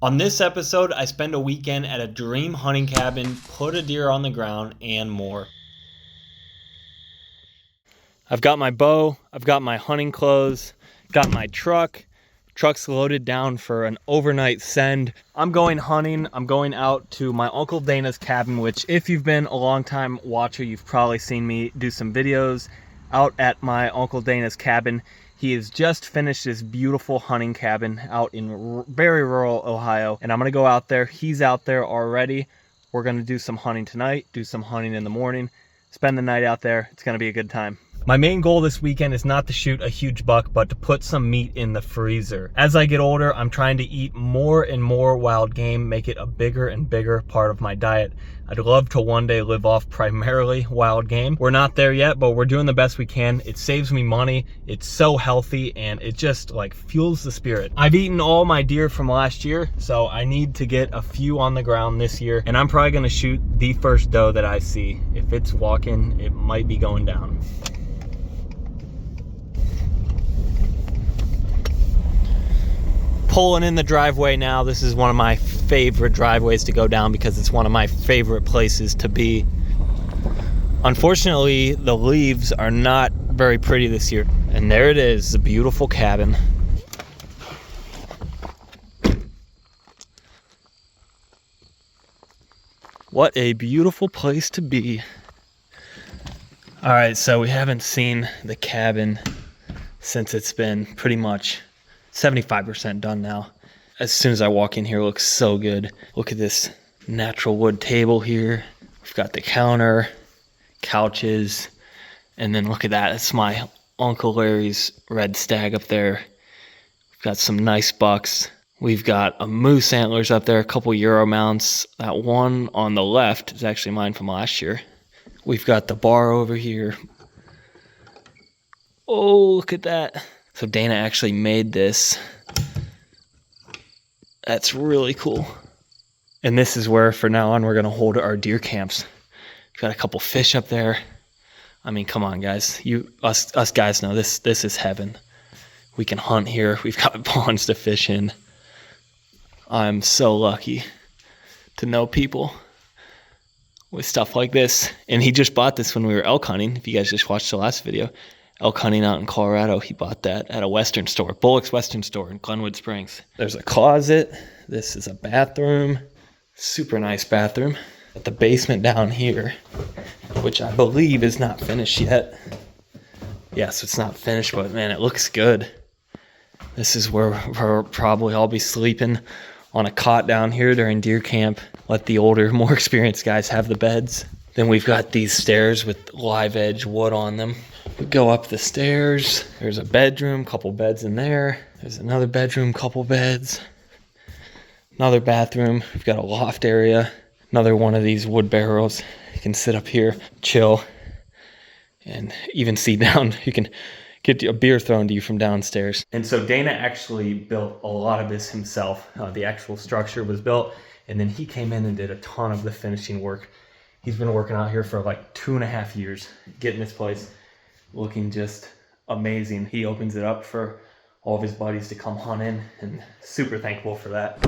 On this episode, I spend a weekend at a dream hunting cabin, put a deer on the ground, and more. I've got my bow, I've got my hunting clothes, got my truck. Truck's loaded down for an overnight send. I'm going hunting. I'm going out to my Uncle Dana's cabin, which if you've been a long time watcher, you've probably seen me do some videos out at my Uncle Dana's cabin. He has just finished this beautiful hunting cabin out in very rural Ohio, and I'm gonna go out there. He's out there already. We're gonna do some hunting tonight, do some hunting in the morning, spend the night out there. It's gonna be a good time. My main goal this weekend is not to shoot a huge buck, but to put some meat in the freezer. As I get older, I'm trying to eat more and more wild game, make it a bigger and bigger part of my diet. I'd love to one day live off primarily wild game. We're not there yet, but we're doing the best we can. It saves me money. It's so healthy, and it just like fuels the spirit. I've eaten all my deer from last year, so I need to get a few on the ground this year, and I'm probably gonna shoot the first doe that I see. If it's walking, it might be going down. Pulling in the driveway now. This is one of my favorite driveways to go down because it's one of my favorite places to be. Unfortunately, the leaves are not very pretty this year. And there it is, the beautiful cabin. What a beautiful place to be. All right, so we haven't seen the cabin since it's been pretty much 75% done now. As soon as I walk in here, it looks so good. Look at this natural wood table here. We've got the counter, couches, and then look at that. It's my Uncle Larry's red stag up there. We've got some nice bucks. We've got a moose antlers up there, a couple Euro mounts. That one on the left is actually mine from last year. We've got the bar over here. Oh, look at that. So Dana actually made this. That's really cool. And this is where, for now on, we're gonna hold our deer camps. We've got a couple fish up there. I mean, come on, guys. Us guys know this is heaven. We can hunt here. We've got ponds to fish in. I'm so lucky to know people with stuff like this. And he just bought this when we were elk hunting. If you guys just watched the last video. Elk hunting out in Colorado, he bought that at a Western store, Bullock's Western store in Glenwood Springs. There's a closet. This is a bathroom, super nice bathroom. At the basement down here, which I believe is not finished yet. Yes, it's not finished, but man, it looks good. This is where we'll probably all be sleeping on a cot down here during deer camp. Let the older, more experienced guys have the beds. Then we've got these stairs with live edge wood on them. We go up the stairs. There's a bedroom, couple beds in there. There's another bedroom, couple beds. Another bathroom. We've got a loft area. Another one of these wood barrels. You can sit up here, chill, and even see down. You can get a beer thrown to you from downstairs. And so Dana actually built a lot of this himself. The actual structure was built, and then he came in and did a ton of the finishing work. He's been working out here for like 2.5 years, getting this place looking just amazing. He opens it up for all of his buddies to come hunt in, and super thankful for that.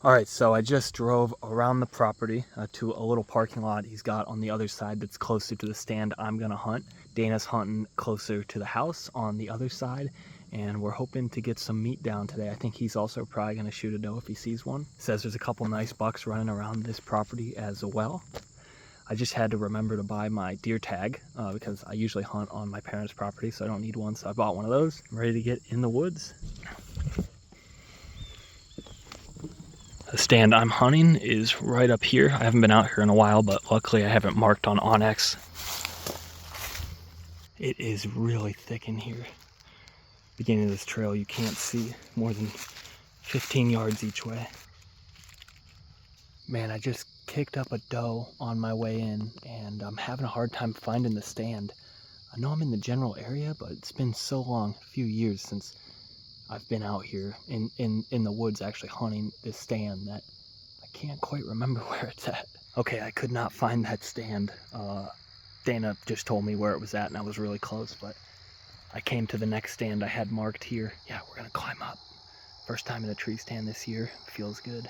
All right, so I just drove around the property to a little parking lot he's got on the other side that's closer to the stand I'm gonna hunt. Dana's hunting closer to the house on the other side, and we're hoping to get some meat down today. I think he's also probably gonna shoot a doe if he sees one. Says there's a couple nice bucks running around this property as well. I just had to remember to buy my deer tag because I usually hunt on my parents' property, so I don't need one, so I bought one of those. I'm ready to get in the woods. The stand I'm hunting is right up here. I haven't been out here in a while, but luckily I haven't marked on Onyx. It is really thick in here. Beginning of this trail, you can't see more than 15 yards each way. Man, I just kicked up a doe on my way in, and I'm having a hard time finding the stand. I know I'm in the general area, but it's been so long, a few years since I've been out here in the woods actually hunting this stand that I can't quite remember where it's at. Okay, I could not find that stand. Dana just told me where it was at, and I was really close, but I came to the next stand I had marked here. Yeah, we're gonna climb up. First time in a tree stand this year. Feels good.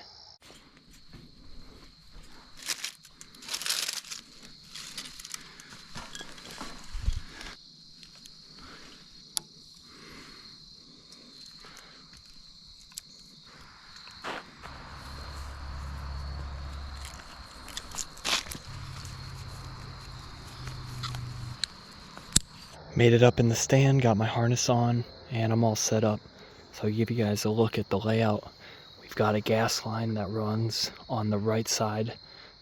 Made it up in the stand, got my harness on, and I'm all set up. So I'll give you guys a look at the layout. We've got a gas line that runs on the right side,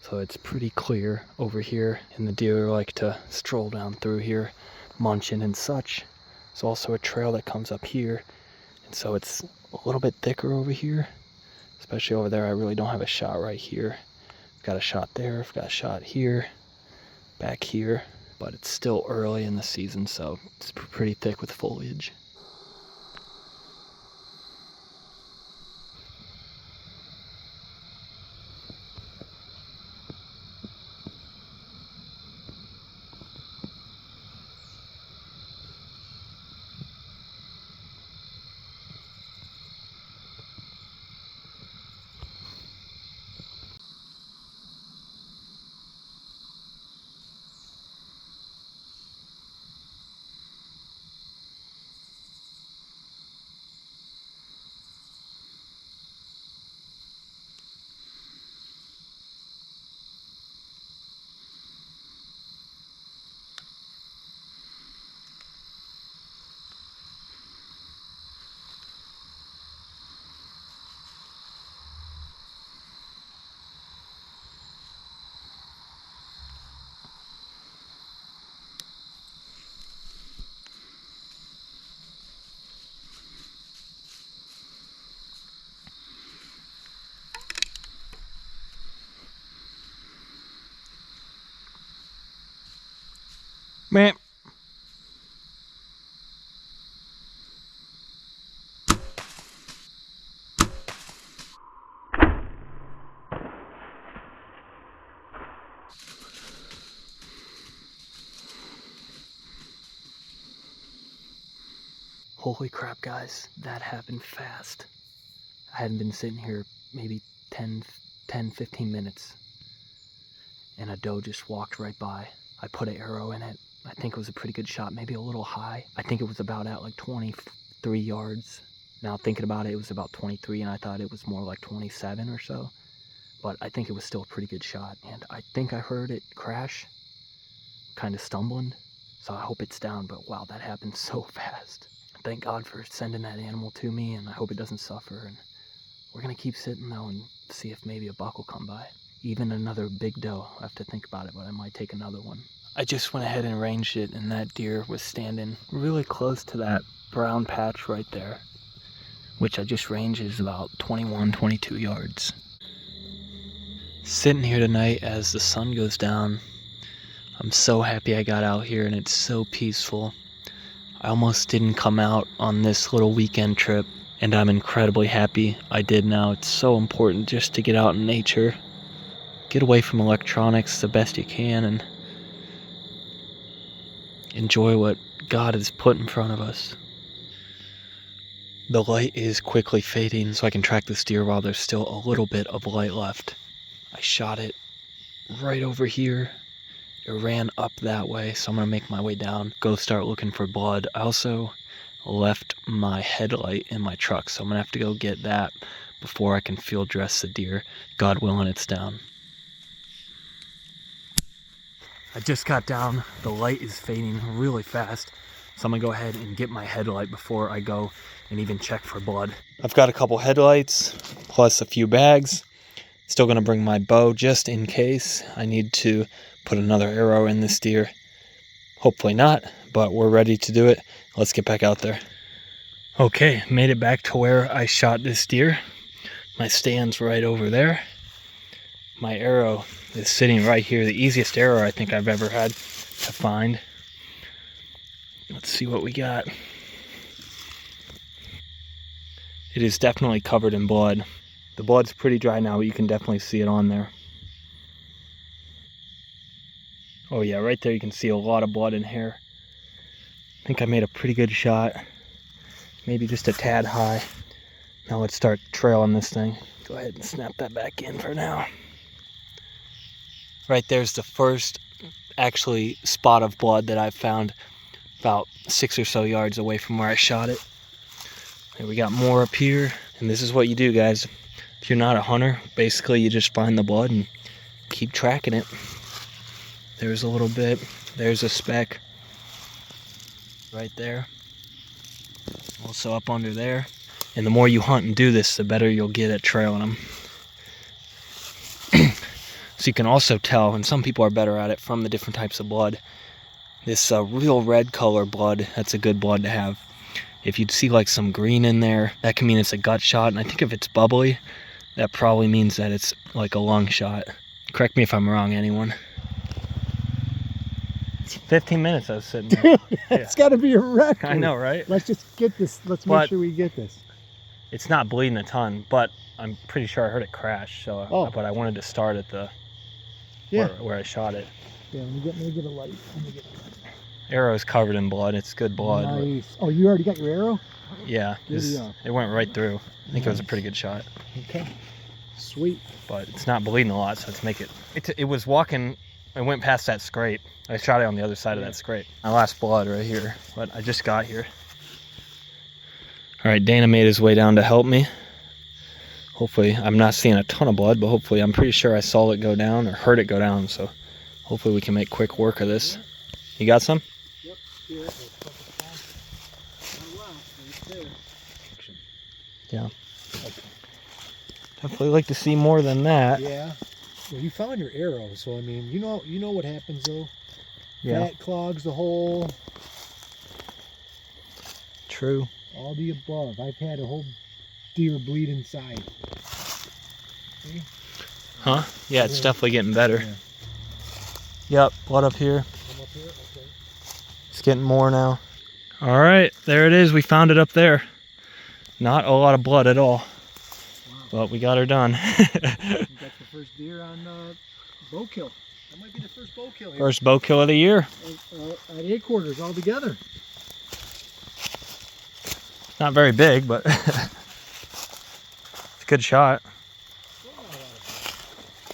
so it's pretty clear over here, and the deer like to stroll down through here, munching and such. There's also a trail that comes up here, and so it's a little bit thicker over here, especially over there. I really don't have a shot right here. I've got a shot there, I've got a shot here, back here, but it's still early in the season, so it's pretty thick with foliage. Meh. Holy crap, guys, that happened fast. I hadn't been sitting here maybe 15 minutes, and a doe just walked right by. I put an arrow in it. I think it was a pretty good shot, maybe a little high. I think it was about at like 23 yards. Now thinking about it, it was about 23, and I thought it was more like 27 or so. But I think it was still a pretty good shot, and I think I heard it crash, kind of stumbling. So I hope it's down, but wow, that happened so fast. Thank God for sending that animal to me, and I hope it doesn't suffer. And we're gonna keep sitting though and see if maybe a buck will come by. Even another big doe. I have to think about it, but I might take another one. I just went ahead and ranged it, and that deer was standing really close to that brown patch right there, which I just ranged is about 21, 22 yards. Sitting here tonight as the sun goes down, I'm so happy I got out here, and it's so peaceful. I almost didn't come out on this little weekend trip, and I'm incredibly happy I did now. It's so important just to get out in nature, get away from electronics the best you can, and enjoy what God has put in front of us. The light is quickly fading, so I can track this deer while there's still a little bit of light left. I shot it right over here. It ran up that way, so I'm gonna make my way down, go start looking for blood. I also left my headlight in my truck, so I'm gonna have to go get that before I can field dress the deer. God willing, it's down. I just got down. The light is fading really fast, so I'm gonna go ahead and get my headlight before I go and even check for blood. I've got a couple headlights plus a few bags. Still gonna bring my bow just in case I need to put another arrow in this deer. Hopefully not, but we're ready to do it. Let's get back out there. Okay, made it back to where I shot this deer. My stand's right over there. My arrow is sitting right here. The easiest arrow I think I've ever had to find. Let's see what we got. It is definitely covered in blood. The blood's pretty dry now, but you can definitely see it on there. Oh yeah, right there you can see a lot of blood in here. I think I made a pretty good shot. Maybe just a tad high. Now let's start trailing this thing. Go ahead and snap that back in for now. Right there's the first actually spot of blood that I've found about 6 or so yards away from where I shot it. And we got more up here. And this is what you do, guys. If you're not a hunter, basically you just find the blood and keep tracking it. There's a little bit. There's a speck right there. Also up under there. And the more you hunt and do this, the better you'll get at trailing them. So you can also tell, and some people are better at it, from the different types of blood. This real red color blood, that's a good blood to have. If you'd see like some green in there, that can mean it's a gut shot. And I think if it's bubbly, that probably means that it's like a lung shot. Correct me if I'm wrong, anyone. It's 15 minutes I was sitting there. It's got to be a record. I know, right? Let's just get this. Let's make sure we get this. It's not bleeding a ton, but I'm pretty sure I heard it crash. So, but I wanted to start at the where I shot it. Yeah, let me get a light. Arrow's covered in blood. It's good blood. Nice. Oh, you already got your arrow? Yeah, it went right through. I think it was a pretty good shot. Okay. Sweet. But it's not bleeding a lot, so let's make it. It was walking. I went past that scrape. I shot it on the other side of that scrape. My last blood right here, but I just got here. All right, Dana made his way down to help me. Hopefully, I'm not seeing a ton of blood, but hopefully, I'm pretty sure I saw it go down or heard it go down. So hopefully we can make quick work of this. You got some? Yep. Yeah. Definitely like to see more than that. Yeah. Well, you found your arrow, so I mean, you know what happens though. Yeah. Fat clogs the hole. True. All the above. I've had a whole deer bleed inside. See? Huh? Yeah, it's definitely getting better. Yeah. Yep, blood up here. I'm up here? Okay. It's getting more now. All right, there it is. We found it up there. Not a lot of blood at all. Wow. But we got her done. That's the first deer on bow kill. That might be the first bow kill here. First bow kill of the year. At 8 quarters altogether. Not very big, but it's a good shot.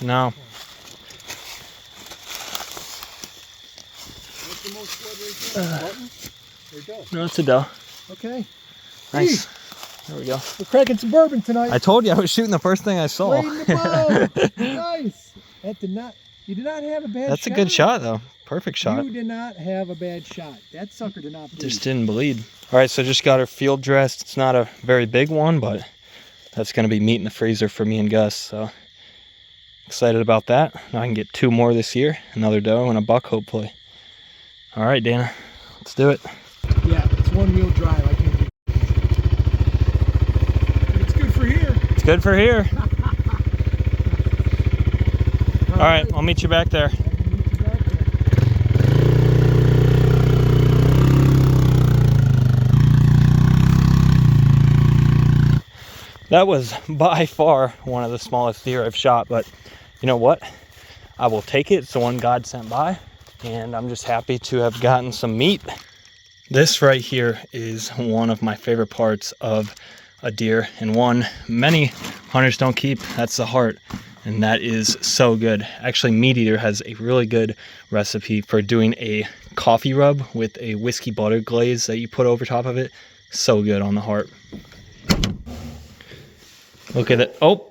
No. What's the most blood right there? There you go. No, it's a doe. Okay. Nice. There we go. We're cracking some bourbon tonight. I told you I was shooting the first thing I saw. Right in the bow. Nice. You did not have a bad shot. That's a good shot, though. Perfect shot. You did not have a bad shot. That sucker did not bleed. Just didn't bleed. All right, so just got her field dressed. It's not a very big one, but that's going to be meat in the freezer for me and Gus. So excited about that. Now I can get 2 more this year. Another doe and a buck, hopefully. All right, Dana. Let's do it. Yeah, it's 1-wheel drive. I can't do it. It's good for here. It's good for here. All right, I'll meet you back there. That was by far one of the smallest deer I've shot, but you know what? I will take it. It's the one God sent by, and I'm just happy to have gotten some meat. This right here is one of my favorite parts of a deer, and one many hunters don't keep. That's the heart, and that is so good. Actually, Meat Eater has a really good recipe for doing a coffee rub with a whiskey butter glaze that you put over top of it. So good on the heart. Look at it. Oh,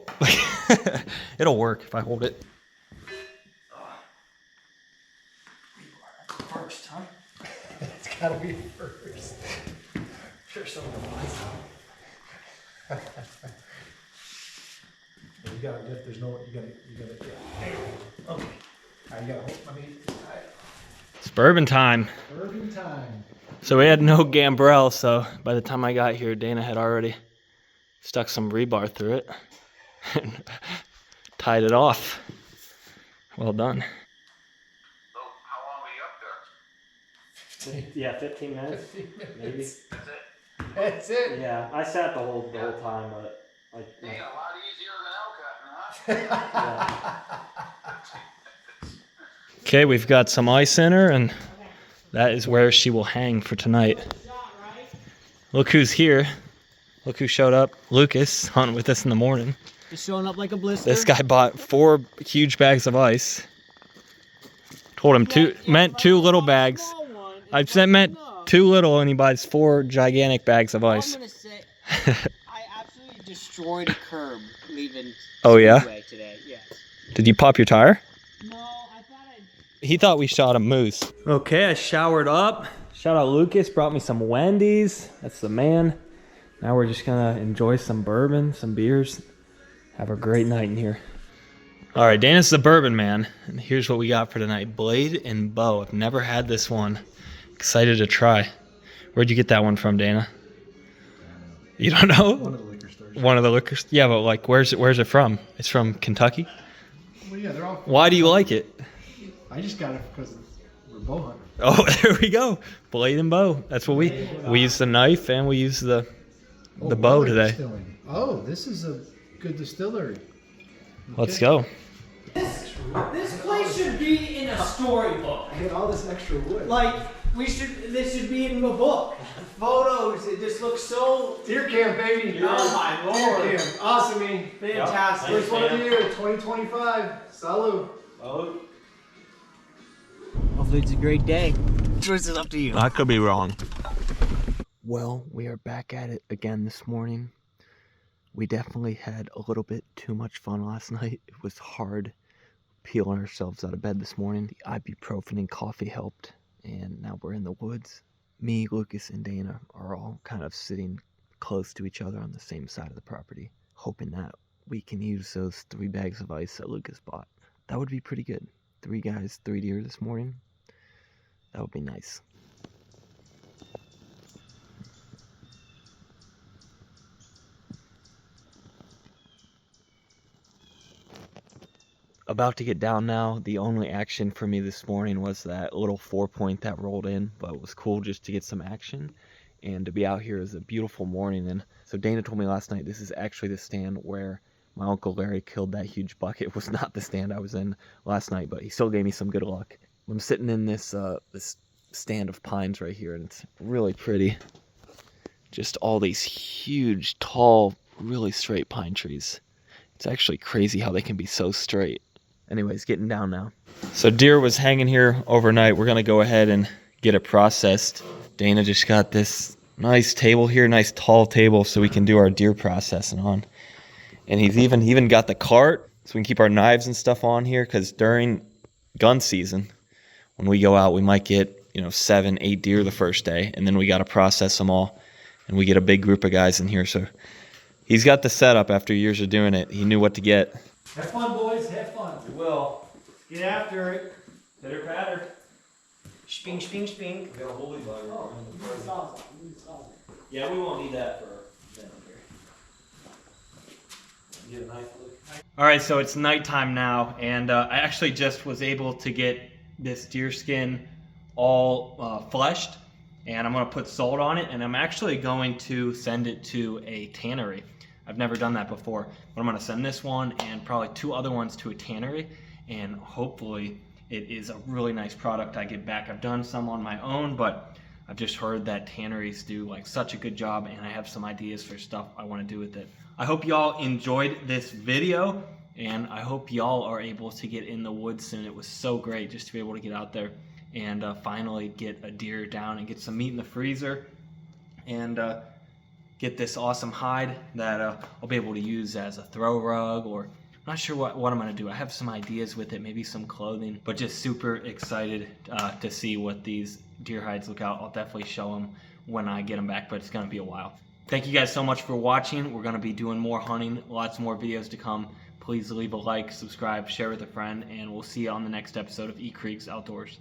it'll work if I hold it. First, huh? It's gotta be first. Sure, someone wants You gotta lift. There's no. You gotta. Yeah. Okay. I gotta hold my meat. It's bourbon time. Bourbon time. So we had no gambrel, so by the time I got here, Dana had already stuck some rebar through it and tied it off. Well done. So how long were you up there? Yeah, 15 minutes. 15 minutes. Maybe. That's it? That's it. Yeah, I sat the whole time, but Dang, a lot easier than elk hunting, huh? Okay, we've got some ice in her, and that is where she will hang for tonight. Look who's here. Look who showed up. Lucas, hunting with us in the morning. Just showing up like a blister. This guy bought 4 huge bags of ice. Told him meant 2 little bags. I said meant 2 little, and he buys 4 gigantic bags of ice. I'm gonna say, I absolutely destroyed a curb leaving. Oh yeah? Today. Yes. Did you pop your tire? No, I thought He thought we shot a moose. Okay, I showered up. Shout out Lucas, brought me some Wendy's. That's the man. Now we're just gonna enjoy some bourbon, some beers. Have a great night in here. All right, Dana's the bourbon man. And here's what we got for tonight. Blade and bow. I've never had this one. Excited to try. Where'd you get that one from, Dana? You don't know? One of the liquor stores. One of the liquor stores? Yeah, but like, where's it from? It's from Kentucky? Well, yeah, they're all. Why do you like it? I just got it because we're bow hunters. Oh, there we go. Blade and bow. That's what we use the knife and we use the bow today. Distilling. Oh, this is a good distillery. Let's go. this place should be in a storybook. Get all this extra wood. Like this should be in the book. Photos. It just looks so Deer camp, baby. Oh my lord. Deer camp. Awesome, man. fantastic. First one of the year, 2025. Salud. Hopefully it's a great day. Choice is up to you. I could be wrong. Well, we are back at it again this morning. We definitely had a little bit too much fun last night. It was hard peeling ourselves out of bed this morning. The ibuprofen and coffee helped, and now we're in the woods. Me, Lucas, and Dana are all kind of sitting close to each other on the same side of the property, hoping that we can use those 3 bags of ice that Lucas bought. That would be pretty good. 3 guys, 3 deer this morning. That would be nice. About to get down now. The only action for me this morning was that little 4-point that rolled in, but it was cool just to get some action and to be out here. Is a beautiful morning. And so Dana told me last night this is actually the stand where my Uncle Larry killed that huge buck. It was not the stand I was in last night, but he still gave me some good luck. I'm sitting in this this stand of pines right here, and it's really pretty. Just all these huge, tall, really straight pine trees. It's actually crazy how they can be so straight. Anyways, getting down now. So deer was hanging here overnight. We're gonna go ahead and get it processed. Dana just got this nice table here, nice tall table, so we can do our deer processing on. And he's even got the cart, so we can keep our knives and stuff on here, because during gun season, when we go out, we might get 7, 8 deer the first day, and then we got to process them all, and we get a big group of guys in here. So he's got the setup after years of doing it. He knew what to get. Have fun, boys. Have fun. We will. Get after it. Pitter patter. Sping, sping, sping. We got a holy bugger. Yeah, we won't need that for then here. Get a nice look. All right, so it's nighttime now, and I actually just was able to get this deer skin all fleshed, and I'm going to put salt on it, and I'm actually going to send it to a tannery. I've never done that before, but I'm going to send this one and probably 2 other ones to a tannery, and hopefully it is a really nice product I get back. I've done some on my own, but I've just heard that tanneries do like such a good job, and I have some ideas for stuff I want to do with it. I hope y'all enjoyed this video, and I hope y'all are able to get in the woods soon. It was so great just to be able to get out there and finally get a deer down and get some meat in the freezer, and get this awesome hide that I'll be able to use as a throw rug, or I'm not sure what I'm going to do. I have some ideas with it, maybe some clothing, but just super excited to see what these deer hides look out. I'll definitely show them when I get them back, but it's going to be a while. Thank you guys so much for watching. We're going to be doing more hunting, lots more videos to come. Please leave a like, subscribe, share with a friend, and we'll see you on the next episode of E Creeks Outdoors.